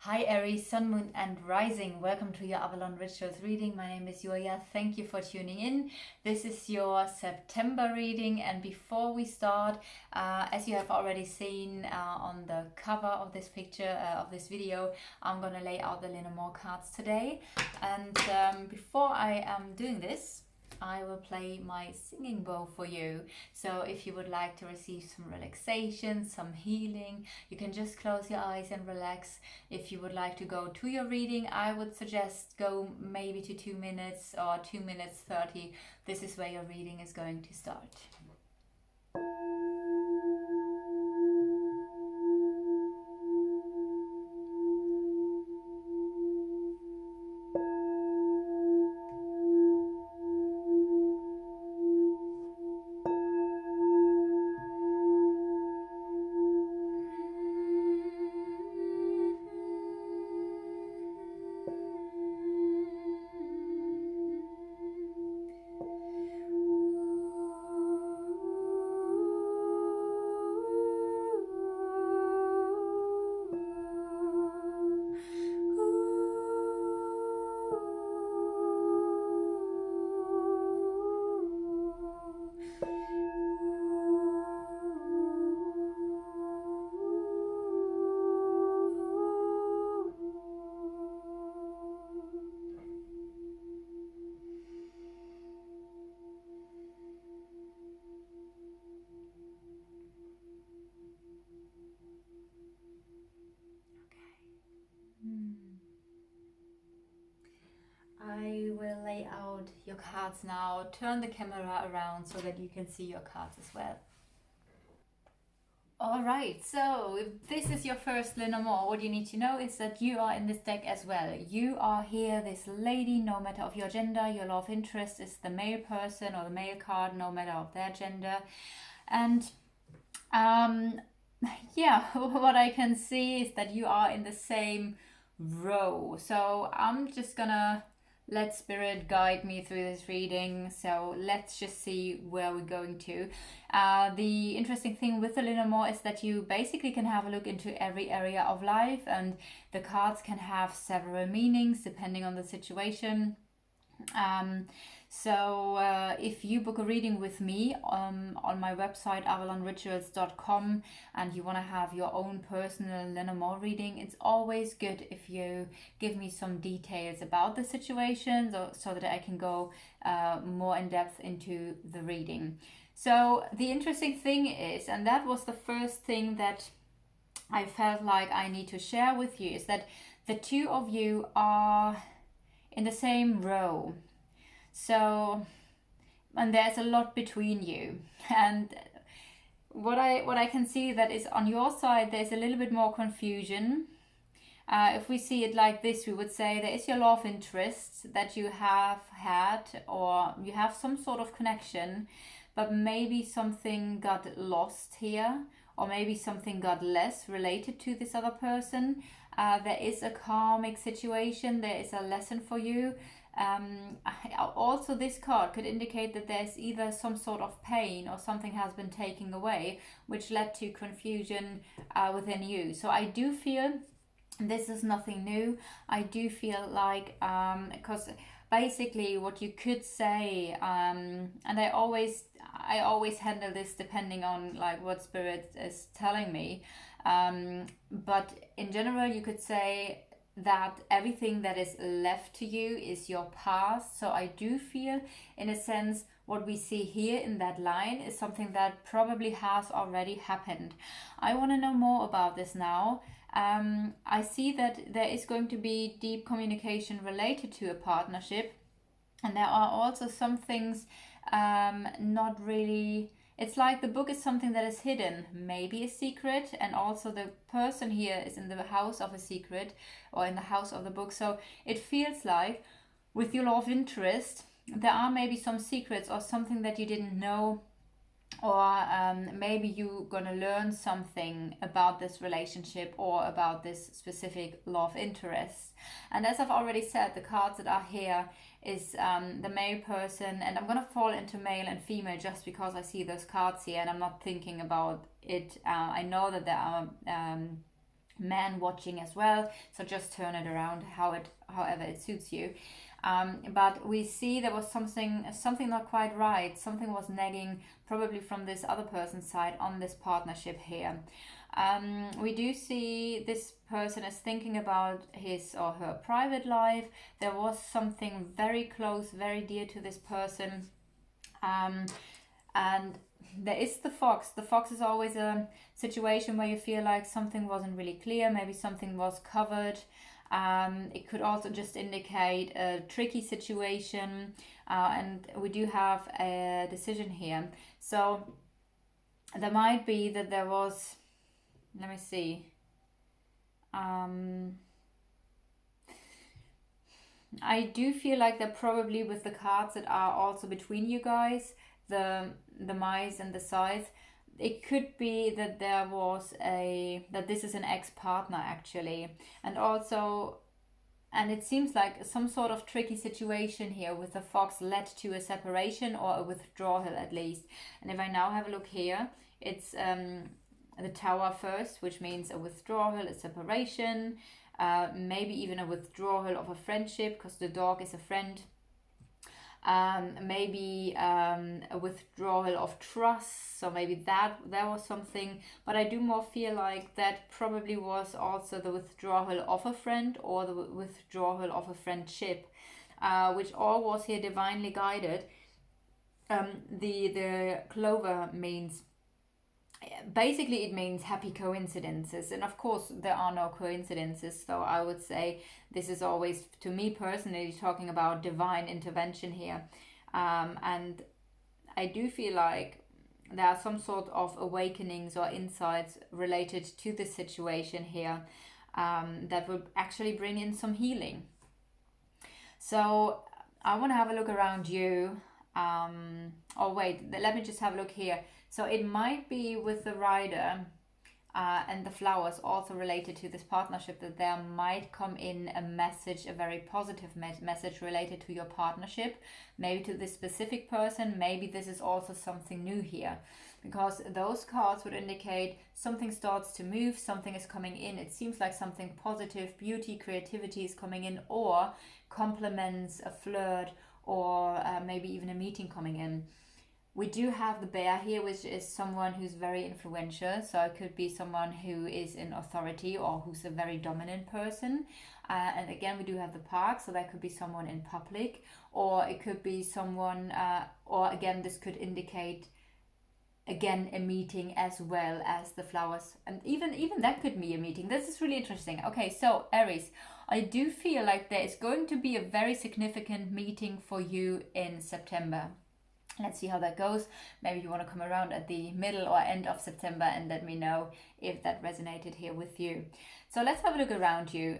Hi Aries, Sun, Moon and Rising. Welcome to your Avalon Rituals reading. My name is Julia. Thank you for tuning in. This is your September reading, and before we start, as you have already seen on the cover of this picture of this video, I'm gonna lay out the Lenormand cards today. And before I am doing this, I will play my singing bowl for you. So if you would like to receive some relaxation, some healing, you can just close your eyes and relax. If you would like to go to your reading, I would suggest go maybe to 2 minutes or 2 minutes 30. This is where your reading is going to start. I will lay out your cards now. Turn the camera around so that you can see your cards as well. All right, so if this is your first Lenormand, what you need to know is that you are in this deck as well. You are here, this lady, no matter of your gender. Your love interest is the male person or the male card, no matter of their gender. And yeah, what I can see is that you are in the same row. So I'm just gonna let spirit guide me through this reading. So let's just see where we're going to. The interesting thing with the Lenormand is that you basically can have a look into every area of life, and the cards can have several meanings depending on the situation. If you book a reading with me on my website avalonrituals.com and you want to have your own personal Lenormand reading, it's always good if you give me some details about the situation so that I can go more in depth into the reading. So the interesting thing is, and that was the first thing that I felt like I need to share with you, is that the two of you are in the same row. So, and there's a lot between you. And what I can see that is on your side, there's a little bit more confusion. If we see it like this, we would say there is your love interest that you have had, or you have some sort of connection, but maybe something got lost here, or maybe something got less related to this other person. There is a karmic situation, there is a lesson for you. Also, this card could indicate that there's either some sort of pain or something has been taken away, which led to confusion within you. So I do feel this is nothing new. I do feel like, because basically what you could say, and I always handle this depending on like what spirit is telling me, but in general you could say that everything that is left to you is your past. So I do feel, in a sense, what we see here in that line is something that probably has already happened. I want to know more about this now. I see that there is going to be deep communication related to a partnership, and there are also some things not really. It's like the book is something that is hidden, maybe a secret, and also the person here is in the house of a secret or in the house of the book. So it feels like with your love interest, there are maybe some secrets or something that you didn't know, or maybe you're gonna learn something about this relationship or about this specific love interest. And as I've already said, the cards that are here is the male person, and I'm gonna fall into male and female just because I see those cards here and I'm not thinking about it. I know that there are man watching as well. So just turn it around however it suits you. But we see there was something not quite right. Something was nagging, probably from this other person's side, on this partnership here. We do see this person is thinking about his or her private life. There was something very close, very dear to this person. And there is the fox. The fox is always a situation where you feel like something wasn't really clear, maybe something was covered. It could also just indicate a tricky situation, and we do have a decision here. So there might be that there was, let me see. I do feel like they're probably, with the cards that are also between you guys, the mice and the scythe, it could be that that this is an ex-partner actually, and also, and it seems like some sort of tricky situation here with the fox led to a separation or a withdrawal at least. And if I now have a look here, it's the tower first, which means a withdrawal, a separation, maybe even a withdrawal of a friendship, because the dog is a friend. Maybe a withdrawal of trust, so maybe that was something. But I do more feel like that probably was also the withdrawal of a friend or the withdrawal of a friendship, which all was here divinely guided. The clover means, basically it means happy coincidences, and of course there are no coincidences. So I would say this is always, to me personally, talking about divine intervention here. And I do feel like there are some sort of awakenings or insights related to this situation here, that will actually bring in some healing. So I want to have a look around you. Oh wait, let me just have a look here. So it might be with the rider and the flowers also related to this partnership, that there might come in a message, a very positive message related to your partnership, maybe to this specific person. Maybe this is also something new here, because those cards would indicate something starts to move, something is coming in. It seems like something positive, beauty, creativity is coming in, or compliments, a flirt, or maybe even a meeting coming in. We do have the bear here, which is someone who's very influential. So it could be someone who is in authority or who's a very dominant person. And again, we do have the park, so that could be someone in public, or it could be someone, or again, this could indicate again a meeting as well as the flowers, and even that could be a meeting. This is really interesting. Okay, so Aries, I do feel like there is going to be a very significant meeting for you in September. Let's see how that goes. Maybe you want to come around at the middle or end of September and let me know if that resonated here with you. So let's have a look around you.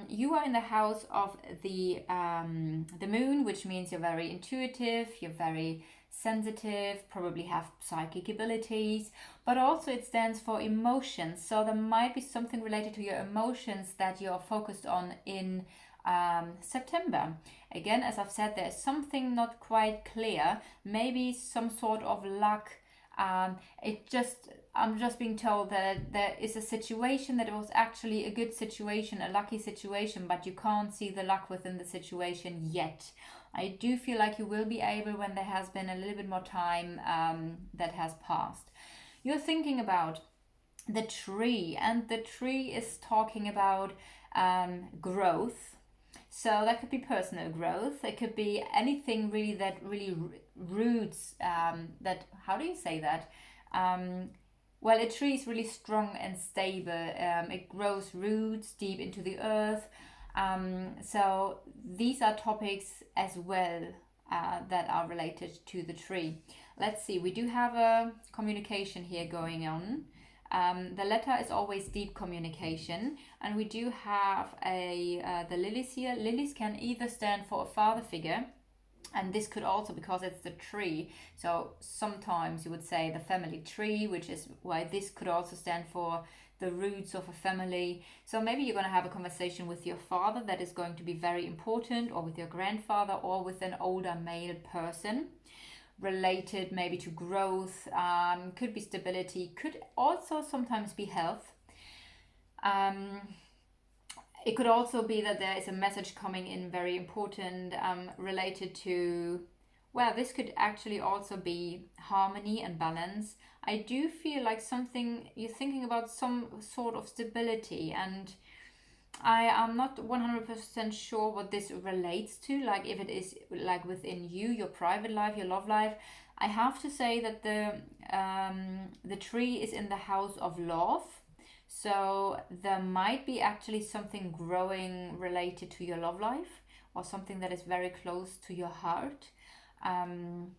You are in the house of the moon, which means you're very intuitive, you're very sensitive, probably have psychic abilities, but also it stands for emotions. So there might be something related to your emotions that you're focused on in September. Again, as I've said, there's something not quite clear, maybe some sort of luck. I'm just being told that there is a situation that it was actually a good situation, a lucky situation, but you can't see the luck within the situation yet. I do feel like you will be able when there has been a little bit more time that has passed. You're thinking about the tree, and the tree is talking about growth. So that could be personal growth. It could be anything really that really roots, that, how do you say that? Well, a tree is really strong and stable. It grows roots deep into the earth. So these are topics as well that are related to the tree. Let's see, we do have a communication here going on. The letter is always deep communication, and we do have the lilies here. Lilies can either stand for a father figure, and this could also, because it's the tree, so sometimes you would say the family tree, which is why this could also stand for the roots of a family. So maybe you're going to have a conversation with your father that is going to be very important, or with your grandfather, or with an older male person, related maybe to growth, could be stability, could also sometimes be health. Um, it could also be that there is a message coming in very important, related to, well, this could actually also be harmony and balance. I do feel like something you're thinking about, some sort of stability, and I am not 100% sure what this relates to, like if it is like within you, your private life, your love life. I have to say that the tree is in the house of love. So there might be actually something growing related to your love life, or something that is very close to your heart. Um,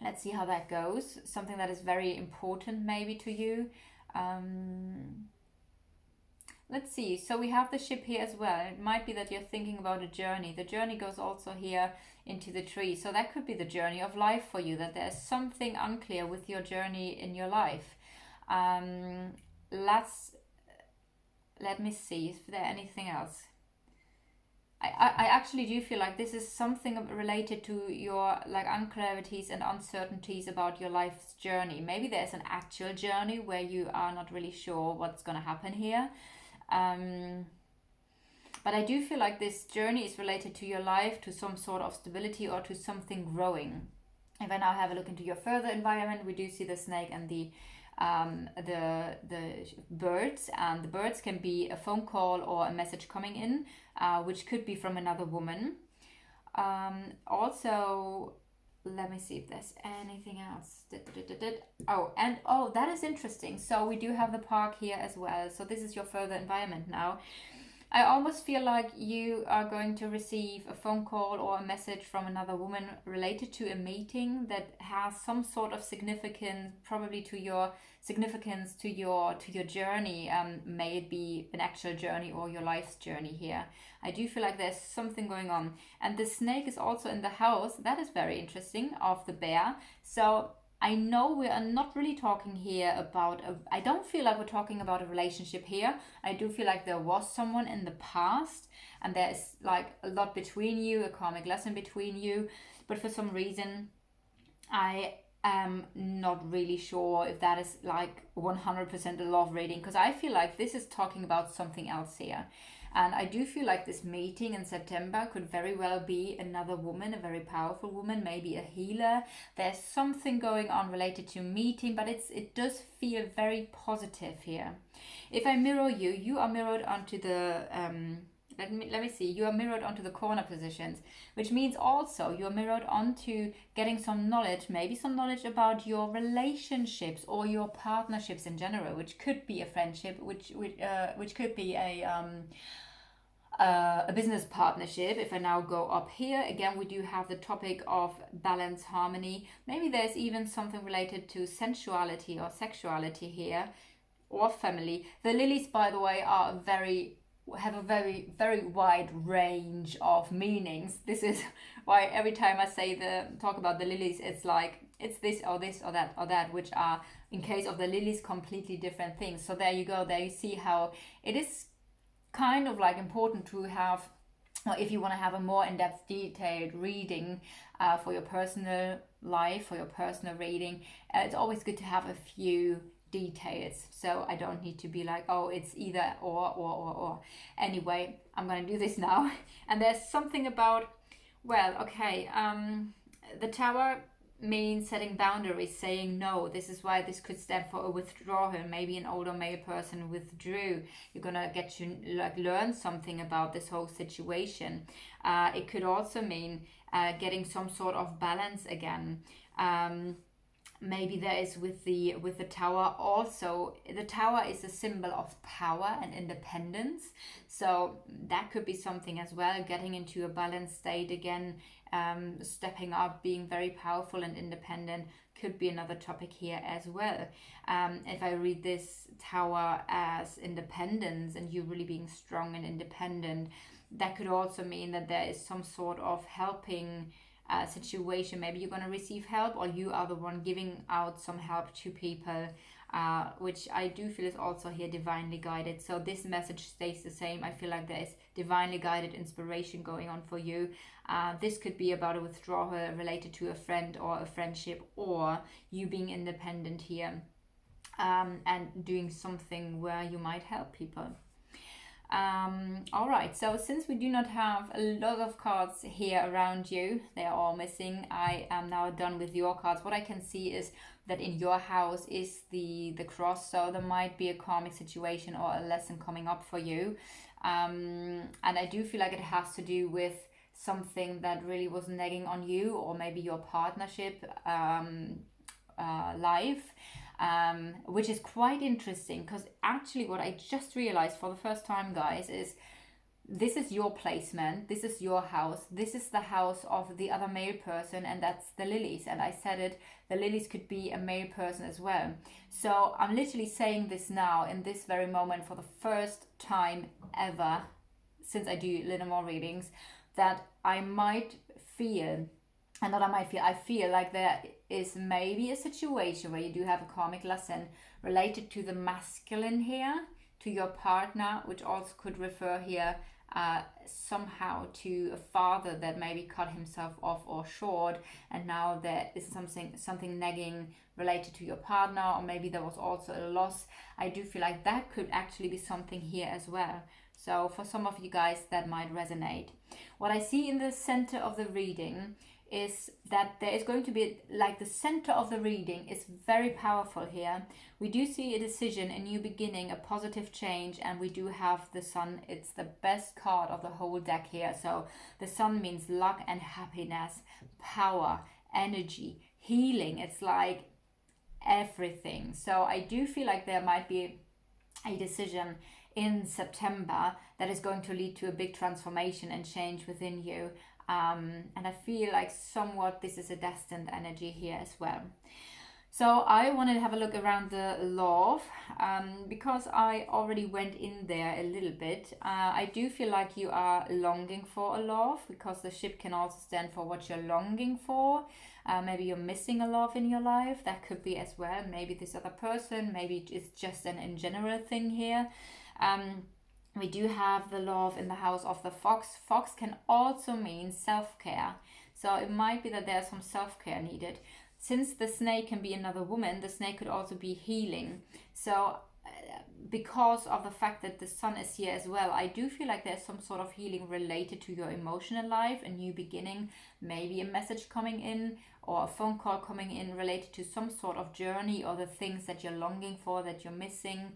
let's see how that goes. Something that is very important maybe to you. Um, let's see. So we have the ship here as well. It might be that you're thinking about a journey. The journey goes also here into the tree. So that could be the journey of life for you, that there's something unclear with your journey in your life. Um, let's let me see if there anything else. I actually do feel like this is something related to your like unclarities and uncertainties about your life's journey. Maybe there's an actual journey where you are not really sure what's going to happen here. Um, but I do feel like this journey is related to your life, to some sort of stability, or to something growing. If I now have a look into your further environment, we do see the snake and the birds, and the birds can be a phone call or a message coming in, which could be from another woman. Also, let me see if there's anything else. Oh, and oh, that is interesting. So we do have the park here as well. So this is your further environment now. I almost feel like you are going to receive a phone call or a message from another woman related to a meeting that has some sort of significance, probably to your significance to your journey. May it be an actual journey or your life's journey here. I do feel like there's something going on, and the snake is also in the house. That is very interesting, of the bear. So I know we are not really talking here about I don't feel like we're talking about a relationship here. I do feel like there was someone in the past, and there's like a lot between you, a karmic lesson between you, but for some reason I am not really sure if that is like 100% a love reading, because I feel like this is talking about something else here. And I do feel like this meeting in September could very well be another woman, a very powerful woman, maybe a healer. There's something going on related to meeting, but it does feel very positive here. If I mirror you, you are mirrored onto the let me see, you are mirrored onto the corner positions, which means also you're mirrored onto getting some knowledge, maybe some knowledge about your relationships or your partnerships in general, which could be a friendship, which could be a business partnership. If I now go up here again, we do have the topic of balance, harmony. Maybe there's even something related to sensuality or sexuality here, or family. The lilies, by the way, have a very wide range of meanings. This is why every time I talk about the lilies, it's like it's this or that, which are, in case of the lilies, completely different things. So there you go. There you see how it is kind of like important to have, or if you want to have a more in-depth detailed reading for your personal life, for your personal reading, it's always good to have a few details, so I don't need to be like, oh, it's either or. Anyway, I'm gonna do this now. And there's something about, well, okay, the tower means setting boundaries, saying no. This is why this could stand for a withdrawal. Maybe an older male person withdrew. You're gonna get to like learn something about this whole situation. It could also mean getting some sort of balance again. Maybe there is with the tower also. The tower is a symbol of power and independence, so that could be something as well, getting into a balanced state again, stepping up, being very powerful and independent could be another topic here as well. If I read this tower as independence and you really being strong and independent, that could also mean that there is some sort of helping situation. Maybe you're going to receive help, or you are the one giving out some help to people, which I do feel is also here divinely guided. So this message stays the same. I feel like there is divinely guided inspiration going on for you. This could be about a withdrawal related to a friend or a friendship, or you being independent here. and doing something where you might help people. All right, so since we do not have a lot of cards here around you, they are all missing. I am now done with your cards. What I can see is that in your house is the cross, so there might be a karmic situation or a lesson coming up for you. And I do feel like it has to do with something that really was nagging on you, or maybe your partnership life. Which is quite interesting, because actually what I just realized for the first time, guys, is this is your placement, this is your house, this is the house of the other male person, and that's the lilies. And I said it, the lilies could be a male person as well. So I'm literally saying this now in this very moment for the first time ever since I do Lenormand readings, that I might feel, and not I might feel, I feel like there is maybe a situation where you do have a karmic lesson related to the masculine here, to your partner, which also could refer here somehow to a father that maybe cut himself off or short, and now there is something nagging related to your partner, or maybe there was also a loss. I do feel like that could actually be something here as well. So for some of you guys, that might resonate. What I see in the center of the reading is that there is going to be, like, the center of the reading is very powerful here. We do see a decision, a new beginning, a positive change, and we do have the sun. It's the best card of the whole deck here. So the sun means luck and happiness, power, energy, healing. It's like everything. So I do feel like there might be a decision in September that is going to lead to a big transformation and change within you. And I feel like somewhat this is a destined energy here as well. So I wanted to have a look around the love, because I already went in there a little bit. I do feel like you are longing for a love, because the ship can also stand for what you're longing for. Maybe you're missing a love in your life. That could be as well. Maybe this other person, maybe it's just an in general thing here. We do have the love in the house of the fox. Fox can also mean self-care. So it might be that there's some self-care needed. Since the snake can be another woman, the snake could also be healing. So because of the fact that the sun is here as well, I do feel like there's some sort of healing related to your emotional life, a new beginning, maybe a message coming in or a phone call coming in related to some sort of journey or the things that you're longing for, that you're missing.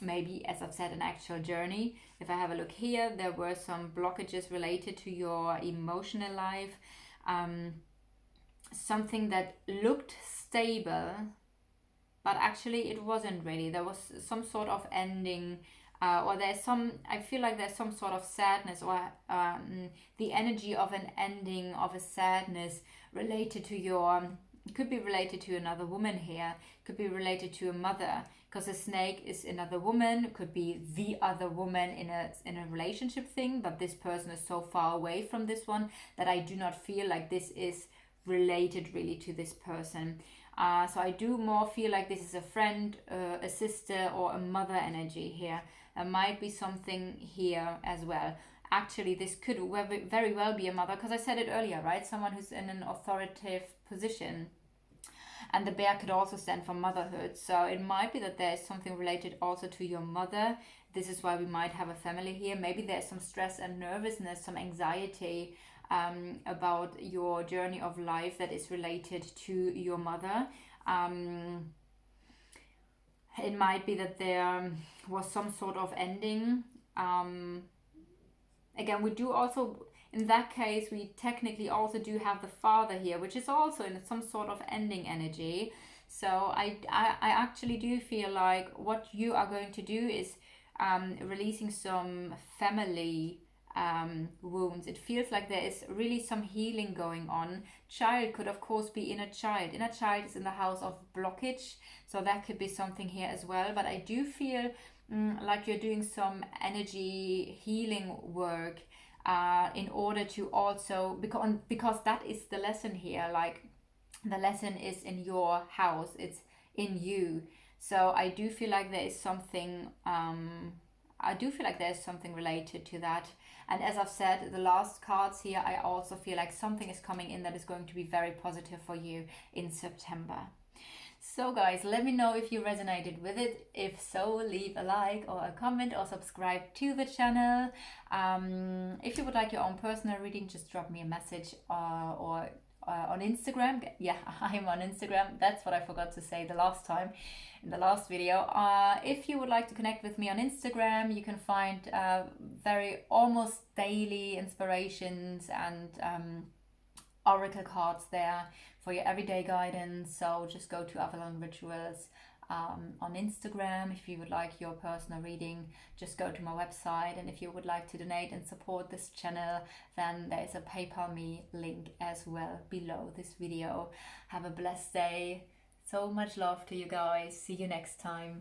Maybe, as I've said, an actual journey. If I have a look here, there were some blockages related to your emotional life. Something that looked stable, but actually it wasn't really. There was some sort of ending, or I feel like there's some sort of sadness, or the energy of an ending of a sadness related to it could be related to another woman here, could be related to a mother, because a snake is another woman. It could be the other woman in a relationship thing, but this person is so far away from this one that I do not feel like this is related really to this person. So I do more feel like this is a friend, a sister, or a mother energy here. There might be something here as well. Actually, this could very well be a mother, because I said it earlier, right? Someone who's in an authoritative position. And the bear could also stand for motherhood. So it might be that there is something related also to your mother. This is why we might have a family here. Maybe there's some stress and nervousness, some anxiety about your journey of life that is related to your mother. It might be that there was some sort of ending. Again, we do also, in that case, we technically also do have the father here, which is also in some sort of ending energy. So I actually do feel like what you are going to do is releasing some family wounds. It feels like there is really some healing going on. Child could of course be inner child. Inner child is in the house of blockage, so that could be something here as well. But I do feel like you're doing some energy healing work in order to also, because that is the lesson here. Like, the lesson is in your house, it's in you. So I do feel like there is something related to that. And as I've said, the last cards here, I also feel like something is coming in that is going to be very positive for you in September. So guys, let me know if you resonated with it. If so, leave a like or a comment or subscribe to the channel. If you would like your own personal reading, just drop me a message or on Instagram. Yeah, I'm on Instagram. That's what I forgot to say the last time in the last video. If you would like to connect with me on Instagram, you can find very almost daily inspirations and oracle cards there for your everyday guidance. So just go to Avalon Rituals on Instagram. If you would like your personal reading, just go to my website. And if you would like to donate and support this channel, then there is a PayPal me link as well below this video. Have a blessed day. So much love to you guys. See you next time.